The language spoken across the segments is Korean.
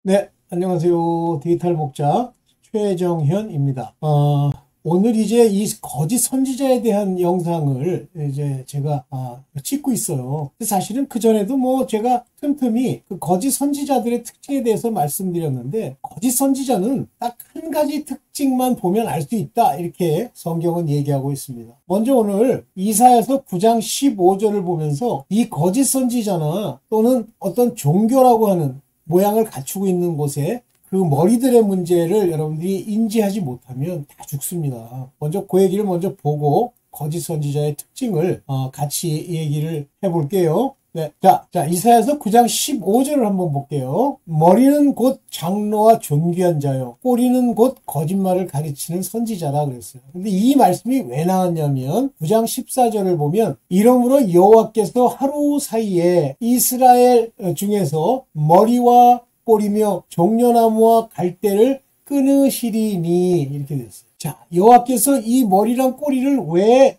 네, 안녕하세요. 디지털 목자 최정현입니다. 오늘 이제 이 거짓 선지자에 대한 영상을 이제 제가 찍고 있어요. 사실은 그전에도 뭐 제가 틈틈이 그 거짓 선지자들의 특징에 대해서 말씀드렸는데, 거짓 선지자는 딱 한 가지 특징만 보면 알 수 있다, 이렇게 성경은 얘기하고 있습니다. 먼저 오늘 이사야서 9장 15절을 보면서 이 거짓 선지자나 또는 어떤 종교라고 하는 모양을 갖추고 있는 곳에 그 머리들의 문제를 여러분들이 인지하지 못하면 다 죽습니다. 먼저 그 얘기를 먼저 보고 거짓 선지자의 특징을 같이 얘기를 해볼게요. 네, 자, 이사야서 9장 15절을 한번 볼게요. 머리는 곧 장로와 존귀한 자요, 꼬리는 곧 거짓말을 가르치는 선지자라 그랬어요. 근데 이 말씀이 왜 나왔냐면 9장 14절을 보면, 이러므로 여호와께서 하루 사이에 이스라엘 중에서 머리와 꼬리며 종려나무와 갈대를 끊으시리니, 이렇게 됐어요. 자, 여호와께서 이 머리랑 꼬리를 왜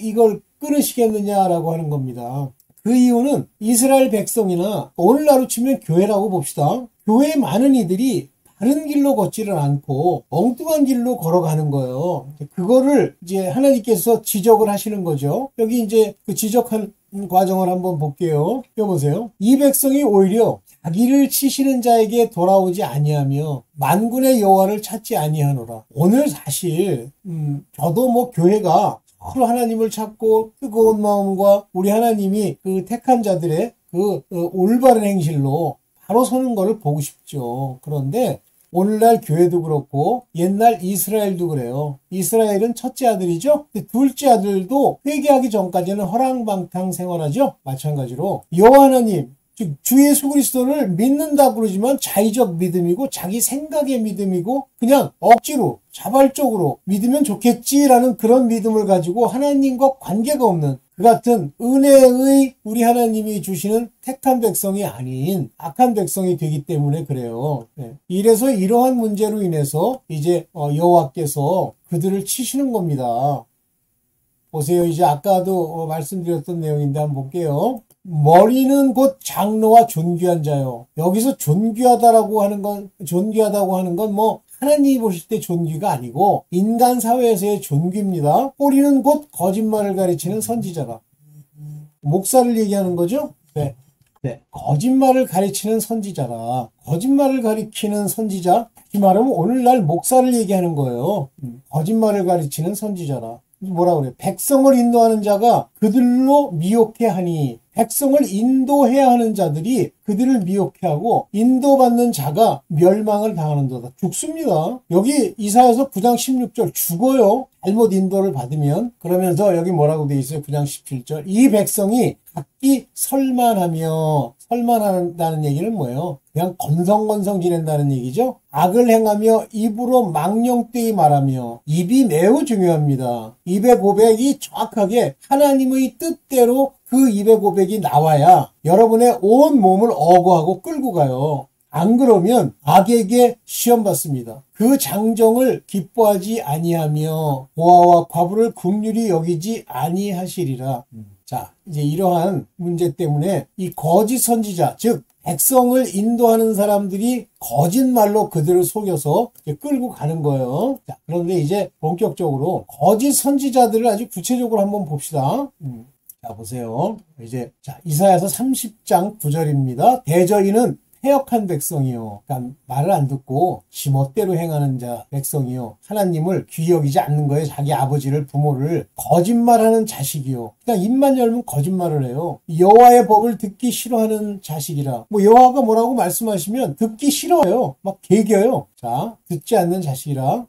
이걸 끊으시겠느냐라고 하는 겁니다. 그 이유는 이스라엘 백성이나 오늘날로 치면 교회라고 봅시다. 교회에 많은 이들이 바른 길로 걷지를 않고 엉뚱한 길로 걸어가는 거예요. 그거를 이제 하나님께서 지적을 하시는 거죠. 여기 이제 그 지적한 과정을 한번 볼게요. 여기 보세요. 이 백성이 오히려 자기를 치시는 자에게 돌아오지 아니하며 만군의 여호와를 찾지 아니하노라. 오늘 사실 저도 뭐 교회가 서로 하나님을 찾고 뜨거운 마음과 우리 하나님이 그 택한 자들의 그 올바른 행실로 바로 서는 것을 보고 싶죠. 그런데 오늘날 교회도 그렇고 옛날 이스라엘도 그래요. 이스라엘은 첫째 아들이죠. 둘째 아들도 회개하기 전까지는 허랑방탕 생활하죠. 마찬가지로 여호와 하나님, 즉 주 예수 그리스도를 믿는다 그러지만 자의적 믿음이고 자기 생각의 믿음이고 그냥 억지로 자발적으로 믿으면 좋겠지라는 그런 믿음을 가지고 하나님과 관계가 없는 그 같은 은혜의 우리 하나님이 주시는 택한 백성이 아닌 악한 백성이 되기 때문에 그래요. 네. 이래서 이러한 문제로 인해서 이제 여호와께서 그들을 치시는 겁니다. 보세요. 이제 아까도 말씀드렸던 내용인데 한번 볼게요. 머리는 곧 장로와 존귀한 자요. 여기서 존귀하다고 하는 건 뭐 하나님이 보실 때 존귀가 아니고 인간 사회에서의 존귀입니다. 꼬리는 곧 거짓말을 가르치는 선지자라. 목사를 얘기하는 거죠? 네. 네. 거짓말을 가르치는 선지자라. 거짓말을 가리키는 선지자? 다시 말하면 오늘날 목사를 얘기하는 거예요. 거짓말을 가르치는 선지자라. 뭐라 그래요? 백성을 인도하는 자가 그들로 미혹해 하니, 백성을 인도해야 하는 자들이 그들을 미혹해 하고 인도받는 자가 멸망을 당하는도다. 죽습니다. 여기 이사야서 9장 16절 죽어요. 잘못 인도를 받으면. 그러면서 여기 뭐라고 돼 있어요? 9장 17절. 이 백성이 각기 설만한다는 얘기는 뭐예요? 그냥 건성건성 지낸다는 얘기죠. 악을 행하며 입으로 망령되이 말하며, 입이 매우 중요합니다. 입의 고백이 정확하게 하나님의 뜻대로 그 입의 고백이 나와야 여러분의 온 몸을 어거하고 끌고 가요. 안 그러면 악에게 시험받습니다. 그 장정을 기뻐하지 아니하며 고아와 과부를 긍휼히 여기지 아니하시리라. 자, 이제 이러한 문제 때문에 이 거짓 선지자, 즉 백성을 인도하는 사람들이 거짓말로 그들을 속여서 끌고 가는 거예요. 자, 그런데 이제 본격적으로 거짓 선지자들을 아주 구체적으로 한번 봅시다. 자, 보세요. 이제, 자, 이사야서 30장 9절입니다. 대저인은 패역한 백성이요. 그러니까 말을 안 듣고 지멋대로 행하는 자 백성이요. 하나님을 귀히 여기지 않는 거예요. 자기 아버지를, 부모를. 거짓말하는 자식이요. 그냥 입만 열면 거짓말을 해요. 여호와의 법을 듣기 싫어하는 자식이라. 뭐 여호와가 뭐라고 말씀하시면 듣기 싫어요. 막 개겨요. 자, 듣지 않는 자식이라.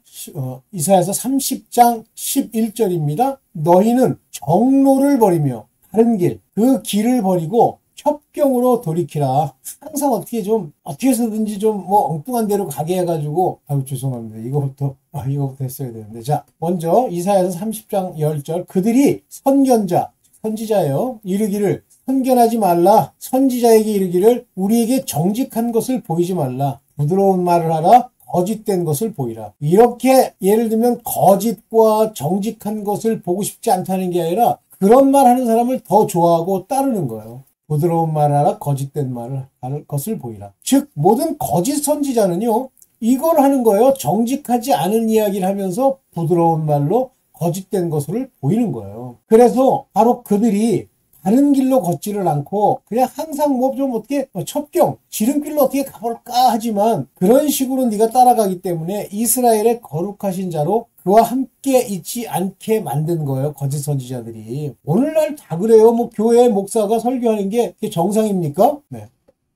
이사야서 30장 11절입니다. 너희는 정로를 버리며 바른 길, 그 길을 버리고 협경으로 돌이키라. 항상 어떻게 해서든지 좀 뭐 엉뚱한 데로 가게 해가지고, 죄송합니다. 이거부터 했어야 되는데. 자, 먼저 이사야서 30장 10절. 그들이 선지자예요. 이르기를 선견하지 말라. 선지자에게 이르기를 우리에게 정직한 것을 보이지 말라. 부드러운 말을 하라. 거짓된 것을 보이라. 이렇게 예를 들면 거짓과 정직한 것을 보고 싶지 않다는 게 아니라 그런 말 하는 사람을 더 좋아하고 따르는 거예요. 부드러운 말하라 거짓된 말을 할 것을 보이라. 즉 모든 거짓 선지자는요 이걸 하는 거예요. 정직하지 않은 이야기를 하면서 부드러운 말로 거짓된 것을 보이는 거예요. 그래서 바로 그들이 바른 길로 걷지를 않고 그냥 항상 뭐 좀 어떻게 첩경 지름길로 어떻게 가볼까 하지만 그런 식으로 네가 따라가기 때문에 이스라엘의 거룩하신 자로 그와 함께 있지 않게 만든 거예요. 거짓 선지자들이. 오늘날 다 그래요. 뭐 교회 목사가 설교하는 게 정상입니까? 네.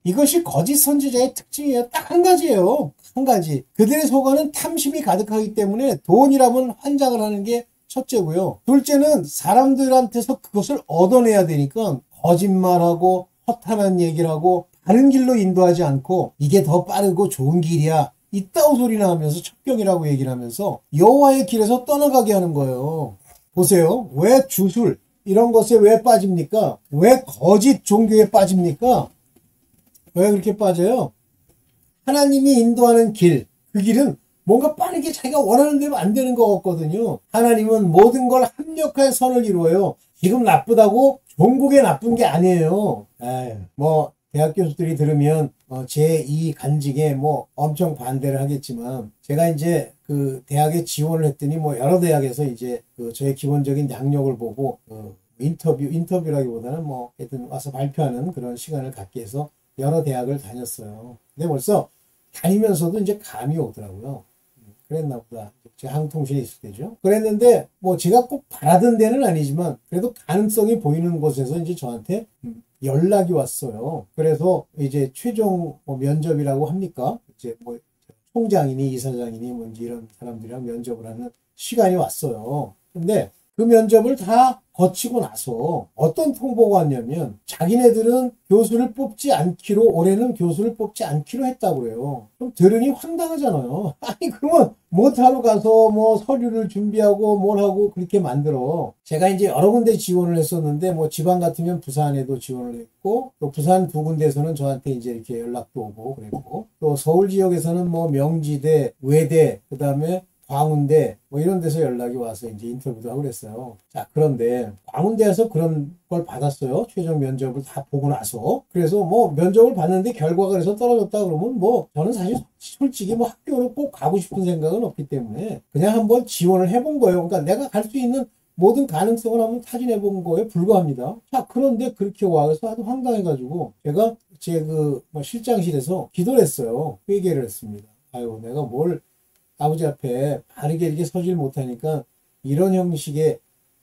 이것이 거짓 선지자의 특징이에요. 딱 한 가지예요. 한 가지. 그들의 속에는 탐심이 가득하기 때문에 돈이라면 환장을 하는 게 첫째고요. 둘째는 사람들한테서 그것을 얻어내야 되니까 거짓말하고 허탄한 얘기를 하고 바른 길로 인도하지 않고 이게 더 빠르고 좋은 길이야. 이따오 소리나 하면서 첩경이라고 얘기를 하면서 여호와의 길에서 떠나가게 하는 거예요. 보세요. 왜 주술 이런 것에 왜 빠집니까? 왜 거짓 종교에 빠집니까? 왜 그렇게 빠져요? 하나님이 인도하는 길, 그 길은 뭔가 빠르게 자기가 원하는 대로 안 되는 것 같거든요. 하나님은 모든 걸 합력한 선을 이루어요. 지금 나쁘다고 종국에 나쁜 게 아니에요. 뭐 대학 교수들이 들으면 제2 간직에 뭐 엄청 반대를 하겠지만 제가 이제 그 대학에 지원을 했더니 뭐 여러 대학에서 이제 그 저의 기본적인 양력을 보고 인터뷰라기보다는 뭐 하여튼 와서 발표하는 그런 시간을 갖게 해서 여러 대학을 다녔어요. 근데 벌써 다니면서도 이제 감이 오더라고요. 그랬나 보다. 제가 한국통신에 있을 때죠. 그랬는데 뭐 제가 꼭 바라던 데는 아니지만 그래도 가능성이 보이는 곳에서 이제 저한테 연락이 왔어요. 그래서 이제 최종 뭐 면접이라고 합니까? 이제 뭐 총장이니 이사장이니 뭐 이런 사람들이랑 면접을 하는 시간이 왔어요. 근데 그 면접을 다 거치고 나서 어떤 통보가 왔냐면 자기네들은 교수를 뽑지 않기로 올해는 교수를 뽑지 않기로 했다고 그래요. 그럼 들으니 황당하잖아요. 아니 그러면 못하러 가서 뭐 서류를 준비하고 뭘 하고 그렇게 만들어. 제가 이제 여러 군데 지원을 했었는데 뭐 지방 같으면 부산에도 지원을 했고 또 부산 두 군데에서는 저한테 이제 이렇게 연락도 오고 그랬고 또 서울 지역에서는 뭐 명지대, 외대 그다음에 광운대 뭐 이런 데서 연락이 와서 이제 인터뷰도 하고 그랬어요. 자, 그런데 광운대에서 그런 걸 받았어요. 최종 면접을 다 보고 나서. 그래서 뭐 면접을 봤는데 결과가 그래서 떨어졌다 그러면 뭐 저는 사실 솔직히 뭐 학교를 꼭 가고 싶은 생각은 없기 때문에 그냥 한번 지원을 해본 거예요. 그러니까 내가 갈 수 있는 모든 가능성을 한번 타진해 본 거에 불과합니다. 자, 그런데 그렇게 와서 아주 황당해가지고 제가 제 그 뭐 실장실에서 기도를 했어요. 회개를 했습니다. 아유, 내가 뭘 아버지 앞에 바르게 이렇게 서질 못하니까 이런 형식의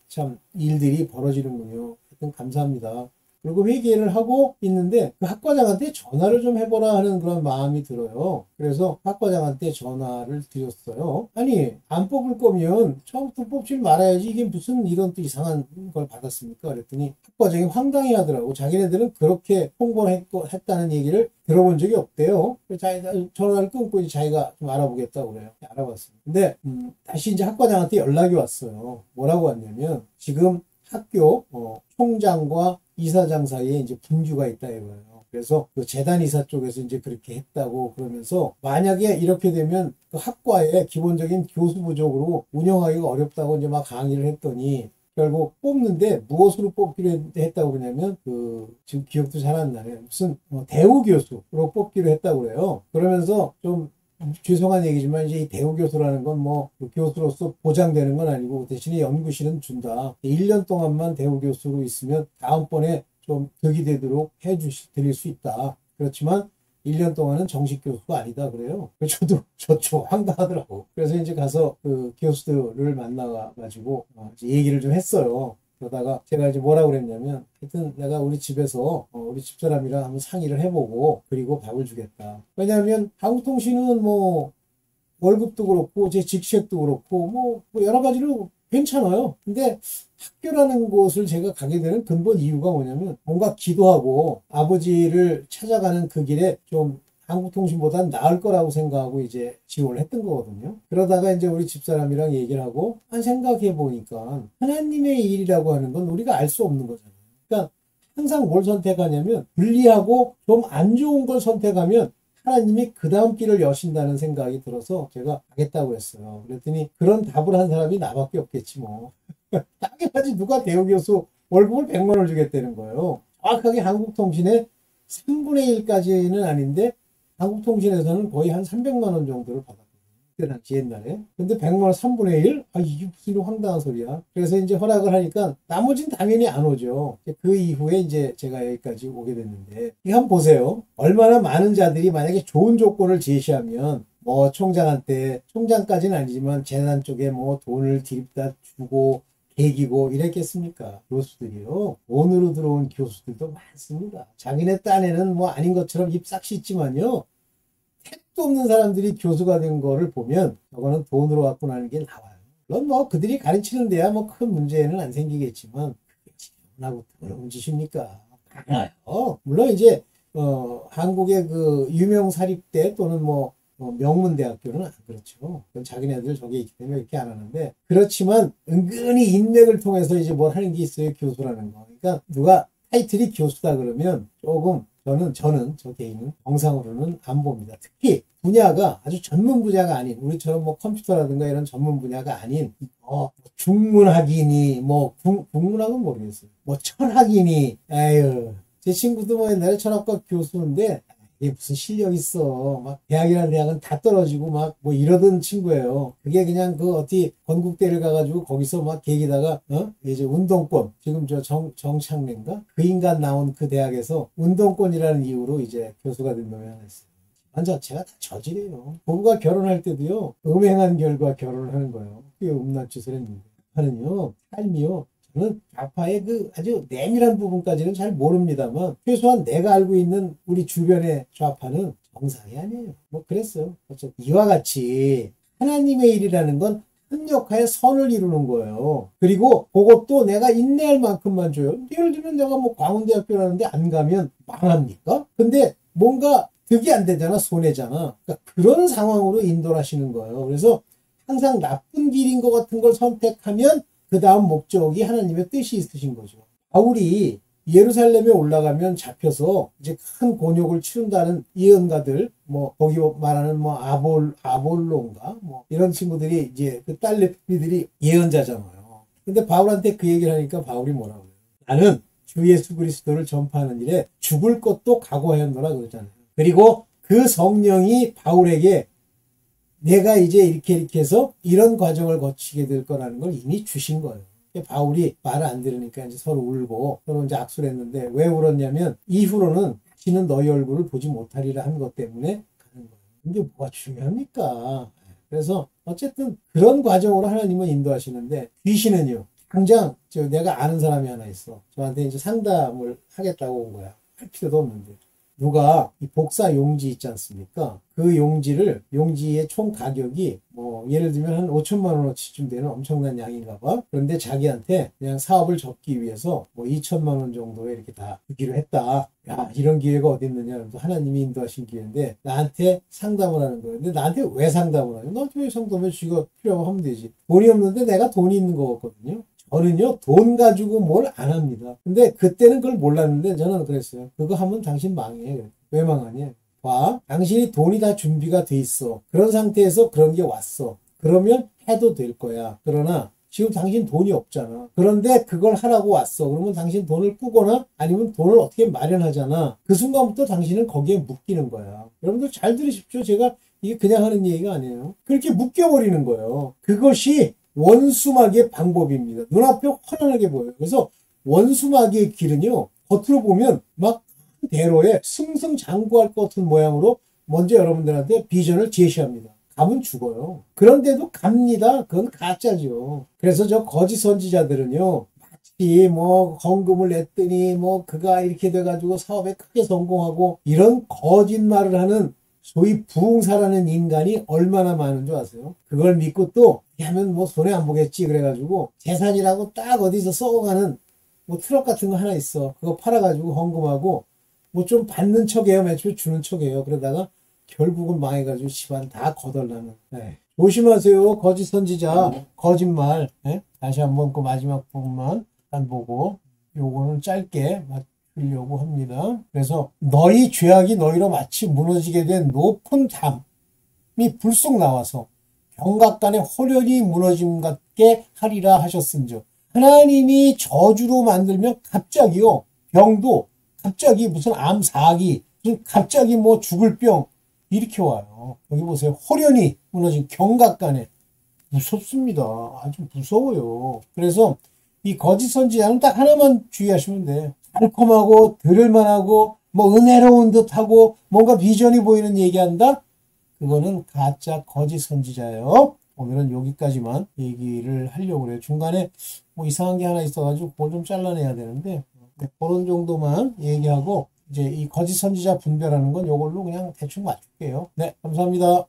참 일들이 벌어지는군요. 하여튼 감사합니다. 그리고 회개를 하고 있는데 그 학과장한테 전화를 좀 해보라 하는 그런 마음이 들어요. 그래서 학과장한테 전화를 드렸어요. 아니 안 뽑을 거면 처음부터 뽑지 말아야지 이게 무슨 이런 또 이상한 걸 받았습니까? 그랬더니 학과장이 황당해 하더라고. 자기네들은 그렇게 홍보를 했다는 얘기를 들어본 적이 없대요. 자기가 전화를 끊고 이제 자기가 좀 알아보겠다고 그래요. 알아봤어요. 근데 다시 이제 학과장한테 연락이 왔어요. 뭐라고 왔냐면 지금 학교 총장과 이사장 사이에 이제 분규가 있다 이거예요. 그래서 그 재단 이사 쪽에서 이제 그렇게 했다고 그러면서 만약에 이렇게 되면 그 학과의 기본적인 교수 부족으로 운영하기가 어렵다고 이제 막 강의를 했더니 결국 뽑는데 무엇으로 뽑기로 했다고 그러냐면 지금 기억도 잘 안 나네요. 무슨 대우 교수로 뽑기로 했다고 그래요. 그러면서 좀 죄송한 얘기지만 이제 이 대우 교수라는 건 뭐 교수로서 보장되는 건 아니고 대신에 연구실은 준다. 1년 동안만 대우 교수로 있으면 다음번에 좀 득이 되도록 드릴 수 있다. 그렇지만 1년 동안은 정식 교수가 아니다 그래요. 저도 황당하더라고. 그래서 이제 가서 그 교수들을 만나가지고 이제 얘기를 좀 했어요. 그러다가 제가 이제 뭐라고 그랬냐면 하여튼 내가 우리 집에서 우리 집사람이랑 한번 상의를 해보고 그리고 밥을 주겠다. 왜냐하면 한국통신은 뭐 월급도 그렇고 제 직책도 그렇고 뭐 여러 가지로 괜찮아요. 근데 학교라는 곳을 제가 가게 되는 근본 이유가 뭐냐면 뭔가 기도하고 아버지를 찾아가는 그 길에 좀 한국통신보다는 나을 거라고 생각하고 이제 지원을 했던 거거든요. 그러다가 이제 우리 집사람이랑 얘기를 하고 생각해 보니까 하나님의 일이라고 하는 건 우리가 알 수 없는 거잖아요. 그러니까 항상 뭘 선택하냐면 불리하고 좀 안 좋은 걸 선택하면 하나님이 그 다음 길을 여신다는 생각이 들어서 제가 하겠다고 했어요. 그랬더니 그런 답을 한 사람이 나밖에 없겠지 뭐. 당연하지 누가 대우 교수 월급을 100만 원을 주겠다는 거예요. 정확하게 한국통신의 3분의 1까지는 아닌데 한국통신에서는 거의 한 300만 원 정도를 받았거든요. 그때 당시 옛날에. 근데 100만 원 3분의 1? 아, 이게 무슨 황당한 소리야. 그래서 이제 허락을 하니까 나머지는 당연히 안 오죠. 그 이후에 이제 제가 여기까지 오게 됐는데, 이거 한번 보세요. 얼마나 많은 자들이 만약에 좋은 조건을 제시하면 뭐 총장한테, 총장까지는 아니지만 재단 쪽에 뭐 돈을 드립다 주고 계기고 이랬겠습니까? 교수들이요. 돈으로 들어온 교수들도 많습니다. 자기네 딴에는 뭐 아닌 것처럼 입 싹 씻지만요. 택도 없는 사람들이 교수가 된 거를 보면 저거는 돈으로 갖고 나는 게 나와요. 물론 뭐 그들이 가르치는 데야 뭐 큰 문제는 안 생기겠지만 그게 지금하고 어려운 짓입니까? 많아요. 물론 이제 한국의 그 유명 사립대 또는 뭐 명문대학교는 안 그렇죠. 그건 자기네들 저게 있기 때문에 이렇게 안 하는데, 그렇지만 은근히 인맥을 통해서 이제 뭘 하는 게 있어요. 교수라는 거. 그러니까 누가 타이틀이 교수다 그러면 조금 저는 저 개인은 정상으로는 안 봅니다. 특히 분야가 아주 전문 분야가 아닌, 우리처럼 뭐 컴퓨터라든가 이런 전문 분야가 아닌 중문학이니 뭐 국문학은 모르겠어요. 뭐 철학이니, 에휴, 제 친구도 뭐 옛날에 철학과 교수인데 이게 무슨 실력 있어. 막 대학이라는 대학은 다 떨어지고 막 뭐 이러던 친구예요. 그게 그냥 그 어디 건국대를 가가지고 거기서 막 계기다가 이제 운동권, 지금 저 정창래인가 그 인간 나온 그 대학에서 운동권이라는 이유로 이제 교수가 된 놈이 하나 있어요. 집안 자체가 다 저질이에요. 부부가 결혼할 때도요, 음행한 결과 결혼을 하는 거예요. 그게 음란짓을 했는데 하는요, 삶이요, 저는 좌파의 그 아주 내밀한 부분까지는 잘 모릅니다만 최소한 내가 알고 있는 우리 주변의 좌파는 정상이 아니에요. 뭐 그랬어요. 어쨌든 이와 같이 하나님의 일이라는 건 협력하여 선을 이루는 거예요. 그리고 그것도 내가 인내할 만큼만 줘요. 예를 들면 내가 뭐 광운대학교라는데 안 가면 망합니까? 근데 뭔가 득이 안 되잖아. 손해잖아. 그러니까 그런 상황으로 인도를 하시는 거예요. 그래서 항상 나쁜 길인 것 같은 걸 선택하면 그 다음 목적이 하나님의 뜻이 있으신 거죠. 바울이 예루살렘에 올라가면 잡혀서 이제 큰 곤욕을 치른다는 예언가들, 뭐 거기 말하는 뭐 아볼로인가 뭐 이런 친구들이 이제 그 딸내미들이 예언자잖아요. 근데 바울한테 그 얘기를 하니까 바울이 뭐라고 해요? 나는 주 예수 그리스도를 전파하는 일에 죽을 것도 각오하였노라 그러잖아요. 그리고 그 성령이 바울에게 내가 이제 이렇게 해서 이런 과정을 거치게 될 거라는 걸 이미 주신 거예요. 바울이 말을 안 들으니까 이제 서로 울고 서로 이제 악수를 했는데, 왜 울었냐면 이후로는 다시는 너희 얼굴을 보지 못하리라 한 것 때문에 가는 거예요. 근데 뭐가 중요합니까? 그래서 어쨌든 그런 과정으로 하나님은 인도하시는데, 귀신은요, 당장 내가 아는 사람이 하나 있어. 저한테 이제 상담을 하겠다고 온 거야. 할 필요도 없는데. 누가 이 복사 용지 있지 않습니까? 그 용지의 총 가격이 뭐 예를 들면 한 5천만 원어치쯤 되는 엄청난 양인가 봐. 그런데 자기한테 그냥 사업을 접기 위해서 뭐 2천만 원 정도에 이렇게 다 주기로 했다. 야, 이런 기회가 어디 있느냐. 하나님이 인도하신 기회인데 나한테 상담을 하는 거예요. 근데 나한테 왜 상담을 하냐? 나한테 왜 상담을 쥐가 필요하면 하면 되지. 돈이 없는데 내가 돈이 있는 거 같거든요. 저는요, 돈 가지고 뭘 안 합니다. 근데 그때는 그걸 몰랐는데 저는 그랬어요. 그거 하면 당신 망해. 왜 망하냐? 봐. 당신이 돈이 다 준비가 돼 있어. 그런 상태에서 그런 게 왔어. 그러면 해도 될 거야. 그러나 지금 당신 돈이 없잖아. 그런데 그걸 하라고 왔어. 그러면 당신 돈을 꾸거나 아니면 돈을 어떻게 마련하잖아. 그 순간부터 당신은 거기에 묶이는 거야. 여러분들 잘 들으십시오. 제가 이게 그냥 하는 얘기가 아니에요. 그렇게 묶여버리는 거예요. 그것이 원수마귀의 방법입니다. 눈앞에 환하게 보여요. 그래서 원수마귀의 길은요, 겉으로 보면 막 대로에 승승장구할 것 같은 모양으로 먼저 여러분들한테 비전을 제시합니다. 가면 죽어요. 그런데도 갑니다. 그건 가짜죠. 그래서 저 거짓 선지자들은요, 마치 뭐 헌금을 냈더니 뭐 그가 이렇게 돼가지고 사업에 크게 성공하고 이런 거짓말을 하는 소위 부흥사라는 인간이 얼마나 많은 줄 아세요? 그걸 믿고 또 하면 뭐 손해 안 보겠지 그래가지고 재산이라고 딱 어디서 썩어가는 뭐 트럭 같은 거 하나 있어. 그거 팔아가지고 헌금하고 뭐 좀 받는 척해요. 맨 처음에 주는 척해요. 그러다가 결국은 망해가지고 집안 다 거덜나는. 네. 조심하세요. 거짓 선지자, 거짓말. 네? 다시 한번 그 마지막 부분만 안 보고 요거는 짧게 하려고 합니다. 그래서 너희 죄악이 너희로 마치 무너지게 된 높은 담이 불쑥 나와서 경각간에 홀연히 무너짐 같게 하리라 하셨은즉, 하나님이 저주로 만들면 갑자기요 병도 갑자기 무슨 암 4기, 무슨 갑자기 뭐 죽을 병, 이렇게 와요. 여기 보세요. 홀연히 무너진 경각간에. 무섭습니다. 아주 무서워요. 그래서 이 거짓 선지자는 딱 하나만 주의하시면 돼요. 달콤하고 들을만하고 뭐 은혜로운 듯하고 뭔가 비전이 보이는 얘기한다? 그거는 가짜 거짓 선지자예요. 오늘은 여기까지만 얘기를 하려고 그래요. 중간에 뭐 이상한 게 하나 있어가지고 그걸 좀 잘라내야 되는데 그런 정도만 얘기하고 이제 이 거짓 선지자 분별하는 건 이걸로 그냥 대충 맞출게요. 네, 감사합니다.